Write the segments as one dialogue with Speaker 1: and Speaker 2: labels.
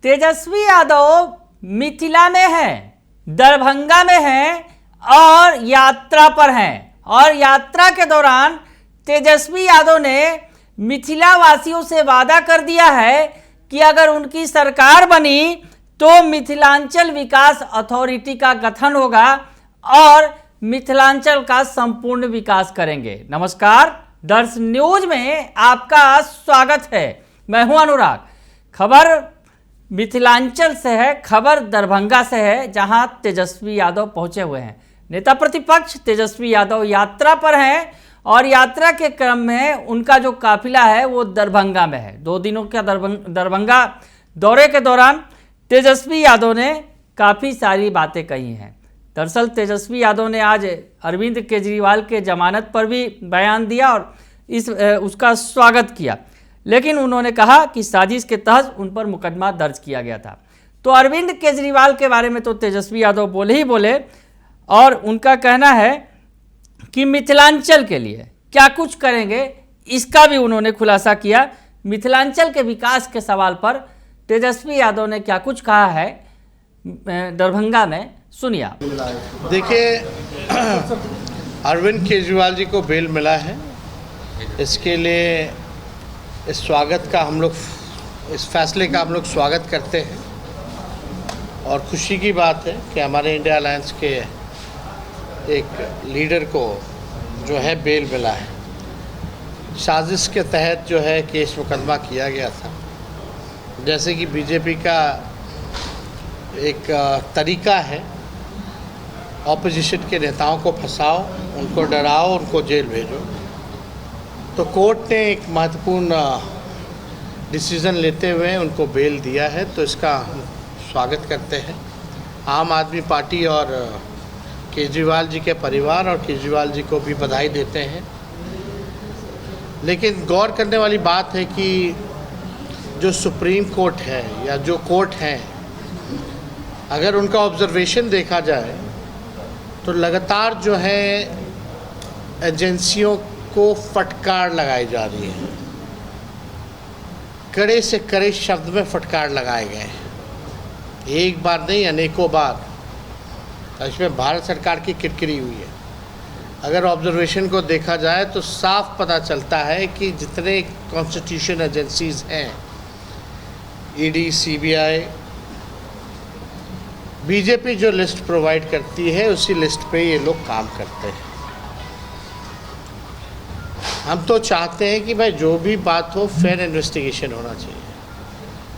Speaker 1: तेजस्वी यादव मिथिला में हैं, दरभंगा में हैं और यात्रा पर हैं। और यात्रा के दौरान तेजस्वी यादव ने मिथिला वासियों से वादा कर दिया है कि अगर उनकी सरकार बनी तो मिथिलांचल विकास अथॉरिटी का गठन होगा और मिथिलांचल का संपूर्ण विकास करेंगे। नमस्कार, दर्श न्यूज में आपका स्वागत है। मैं हूं अनुराग। खबर मिथिलांचल से है, खबर दरभंगा से है, जहां तेजस्वी यादव पहुंचे हुए हैं। नेता प्रतिपक्ष तेजस्वी यादव यात्रा पर हैं और यात्रा के क्रम में उनका जो काफिला है वो दरभंगा में है। 2 दिनों का दरभंगा दौरे के दौरान तेजस्वी यादव ने काफ़ी सारी बातें कही हैं। दरअसल तेजस्वी यादव ने आज अरविंद केजरीवाल के जमानत पर भी बयान दिया और उसका स्वागत किया, लेकिन उन्होंने कहा कि साजिश के तहत उन पर मुकदमा दर्ज किया गया था। तो अरविंद केजरीवाल के बारे में तो तेजस्वी यादव बोले ही बोले और उनका कहना है कि मिथिलांचल के लिए क्या कुछ करेंगे, इसका भी उन्होंने खुलासा किया। मिथिलांचल के विकास के सवाल पर तेजस्वी यादव ने क्या कुछ कहा है दरभंगा में, सुनिए आप।
Speaker 2: देखिए, अरविंद केजरीवाल जी को बेल मिला है, इसके लिए इस स्वागत का हम लोग, इस फैसले का हम लोग स्वागत करते हैं। और खुशी की बात है कि हमारे इंडिया अलायंस के एक लीडर को जो है बेल मिला है। साजिश के तहत जो है केस मुकदमा किया गया था। जैसे कि बीजेपी का एक तरीका है, ऑपोजिशन के नेताओं को फंसाओ, उनको डराओ, उनको जेल भेजो। तो कोर्ट ने एक महत्वपूर्ण डिसीज़न लेते हुए उनको बेल दिया है, तो इसका हम स्वागत करते हैं। आम आदमी पार्टी और केजरीवाल जी के परिवार और केजरीवाल जी को भी बधाई देते हैं। लेकिन गौर करने वाली बात है कि जो सुप्रीम कोर्ट है या जो कोर्ट हैं, अगर उनका ऑब्जर्वेशन देखा जाए तो लगातार जो है एजेंसियों को फटकार लगाई जा रही है। कड़े से कड़े शब्द में फटकार लगाए गए हैं, एक बार नहीं अनेकों बार। इसमें भारत सरकार की किरकिरी हुई है। अगर ऑब्जर्वेशन को देखा जाए तो साफ पता चलता है कि जितने कॉन्स्टिट्यूशन एजेंसीज हैं, ईडी, सीबीआई, बीजेपी जो लिस्ट प्रोवाइड करती है उसी लिस्ट पे ये लोग काम करते हैं। हम तो चाहते हैं कि भाई जो भी बात हो फेयर इन्वेस्टिगेशन होना चाहिए,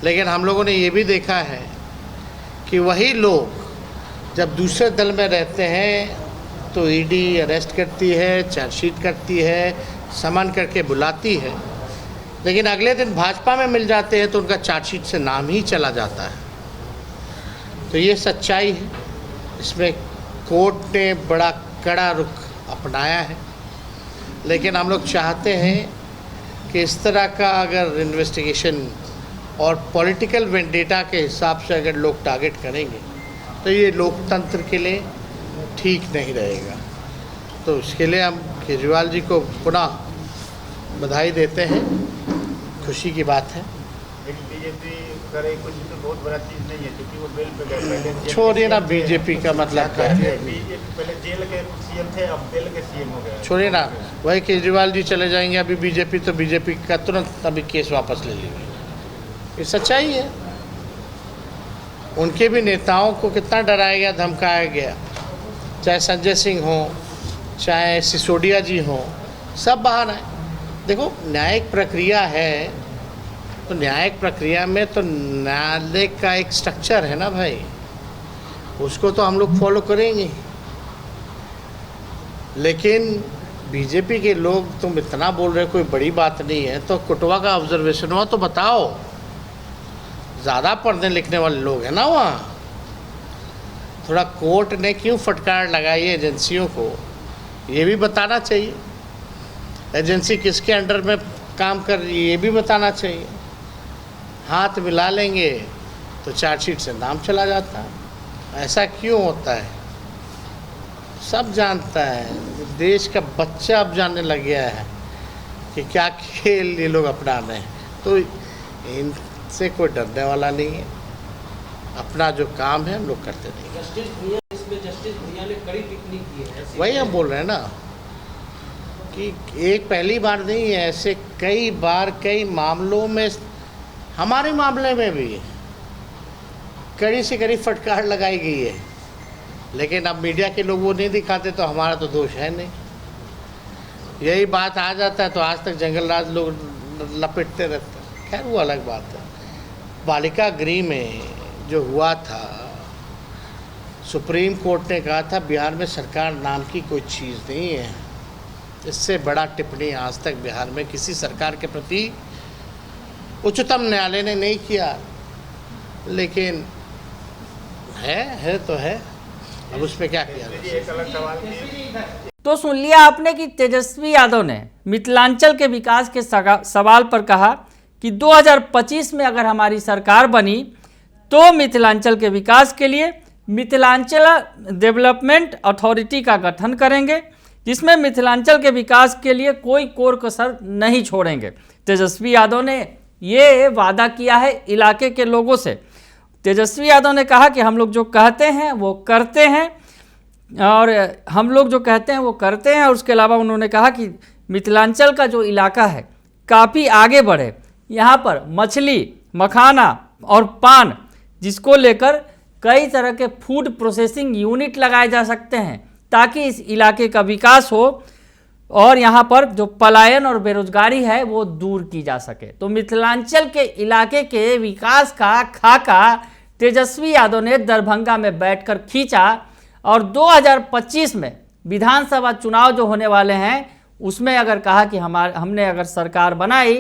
Speaker 2: लेकिन हम लोगों ने ये भी देखा है कि वही लोग जब दूसरे दल में रहते हैं तो ईडी अरेस्ट करती है, चार्जशीट करती है, समन करके बुलाती है, लेकिन अगले दिन भाजपा में मिल जाते हैं तो उनका चार्जशीट से नाम ही चला जाता है। तो ये सच्चाई है। इसमें कोर्ट ने बड़ा कड़ा रुख अपनाया है, लेकिन हम लोग चाहते हैं कि इस तरह का अगर इन्वेस्टिगेशन और पॉलिटिकल वेंडेटा के हिसाब से अगर लोग टारगेट करेंगे तो ये लोकतंत्र के लिए ठीक नहीं रहेगा। तो इसके लिए हम केजरीवाल जी को पुनः बधाई देते हैं, खुशी की बात है।
Speaker 3: बीजेपी करे कुछ तो बहुत बड़ा चीज़ नहीं है, क्योंकि वो बेल पे गए।
Speaker 2: छोड़िए ना, बीजेपी का मतलब क्या है?
Speaker 3: पहले जेल के सीएम थे, अब बेल के सीएम हो गए।
Speaker 2: छोड़िए ना, वही केजरीवाल जी चले जाएंगे अभी बीजेपी, तो बीजेपी का तुरंत अभी केस वापस ले लेंगे। ये सच्चाई है। उनके भी नेताओं को कितना डराया गया, धमकाया गया, चाहे संजय सिंह हो, चाहे सिसोदिया जी हो, सब बाहर आए। देखो, न्यायिक प्रक्रिया है तो न्यायिक प्रक्रिया में तो न्यायालय का एक स्ट्रक्चर है ना भाई, उसको तो हम लोग फॉलो करेंगे। लेकिन बीजेपी के लोग तुम इतना बोल रहे हो, कोई बड़ी बात नहीं है, तो कुटवा का ऑब्जर्वेशन हुआ तो बताओ। ज़्यादा पढ़ने लिखने वाले लोग हैं ना वहाँ। थोड़ा कोर्ट ने क्यों फटकार लगाई है एजेंसियों को, ये भी बताना चाहिए। एजेंसी किसके अंडर में काम कर रही है ये भी बताना चाहिए। हाथ मिला लेंगे तो चार्जशीट से नाम चला जाता है। ऐसा क्यों होता है? सब जानता है, देश का बच्चा अब जानने लग गया है कि क्या खेल ये लोग अपना रहे हैं। तो इनसे कोई डरने वाला नहीं है। अपना जो काम है हम लोग करते रहेंगे।
Speaker 4: जस्टिस भुइयां ने कड़ी टिप्पणी की है।
Speaker 2: वही हम बोल रहे हैं ना कि एक पहली बार नहीं है, ऐसे कई बार कई मामलों में, हमारे मामले में भी कड़ी से कड़ी फटकार लगाई गई है, लेकिन अब मीडिया के लोग वो नहीं दिखाते तो हमारा तो दोष है नहीं। यही बात आ जाता है तो आज तक जंगल राज लोग लपेटते रहते हैं। खैर वो अलग बात है। बालिका गृह में जो हुआ था, सुप्रीम कोर्ट ने कहा था बिहार में सरकार नाम की कोई चीज़ नहीं है। इससे बड़ा टिप्पणी आज तक बिहार में किसी सरकार के प्रति उच्चतम न्यायालय ने नहीं किया, लेकिन है तो है, अब उस पर क्या किया जाए।
Speaker 3: एक अलग सवाल की
Speaker 1: तो सुन लिया आपने कि तेजस्वी यादव ने मिथिलांचल के विकास के सवाल पर कहा कि 2025 में अगर हमारी सरकार बनी तो मिथिलांचल के विकास के लिए मिथिलांचल डेवलपमेंट अथॉरिटी का गठन करेंगे, जिसमें मिथिलांचल के विकास के लिए कोई कोर कसर नहीं छोड़ेंगे। तेजस्वी यादव ने ये वादा किया है इलाके के लोगों से। तेजस्वी यादव ने कहा कि हम लोग जो कहते हैं वो करते हैं, और हम लोग जो कहते हैं वो करते हैं। और उसके अलावा उन्होंने कहा कि मिथिलांचल का जो इलाका है काफ़ी आगे बढ़े, यहाँ पर मछली, मखाना और पान, जिसको लेकर कई तरह के फूड प्रोसेसिंग यूनिट लगाए जा सकते हैं ताकि इस इलाके का विकास हो और यहाँ पर जो पलायन और बेरोजगारी है वो दूर की जा सके। तो मिथिलांचल के इलाके के विकास का खाका तेजस्वी यादव ने दरभंगा में बैठकर खींचा, और 2025 में विधानसभा चुनाव जो होने वाले हैं उसमें अगर कहा कि हमने अगर सरकार बनाई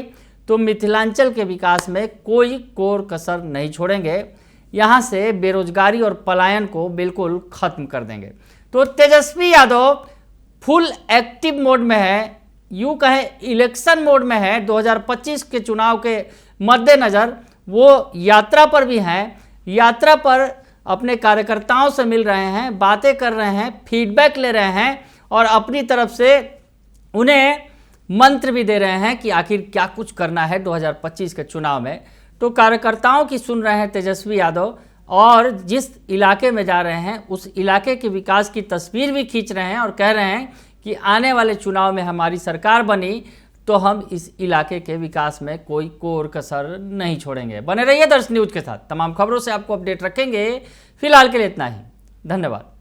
Speaker 1: तो मिथिलांचल के विकास में कोई कोर कसर नहीं छोड़ेंगे, यहाँ से बेरोजगारी और पलायन को बिल्कुल ख़त्म कर देंगे। तो Tejashwi Yadav full active mode में है, यूँ कहें इलेक्शन मोड में है। 2025 के चुनाव के मद्देनज़र वो यात्रा पर भी हैं, यात्रा पर अपने कार्यकर्ताओं से मिल रहे हैं, बातें कर रहे हैं, फीडबैक ले रहे हैं और अपनी तरफ से उन्हें मंत्र भी दे रहे हैं कि आखिर क्या कुछ करना है 2025 के चुनाव में। तो कार्यकर्ताओं की सुन रहे हैं तेजस्वी यादव, और जिस इलाके में जा रहे हैं उस इलाके के विकास की तस्वीर भी खींच रहे हैं और कह रहे हैं कि आने वाले चुनाव में हमारी सरकार बनी तो हम इस इलाके के विकास में कोई कोर कसर नहीं छोड़ेंगे। बने रहिए दर्श न्यूज़ के साथ, तमाम खबरों से आपको अपडेट रखेंगे। फिलहाल के लिए इतना ही, धन्यवाद।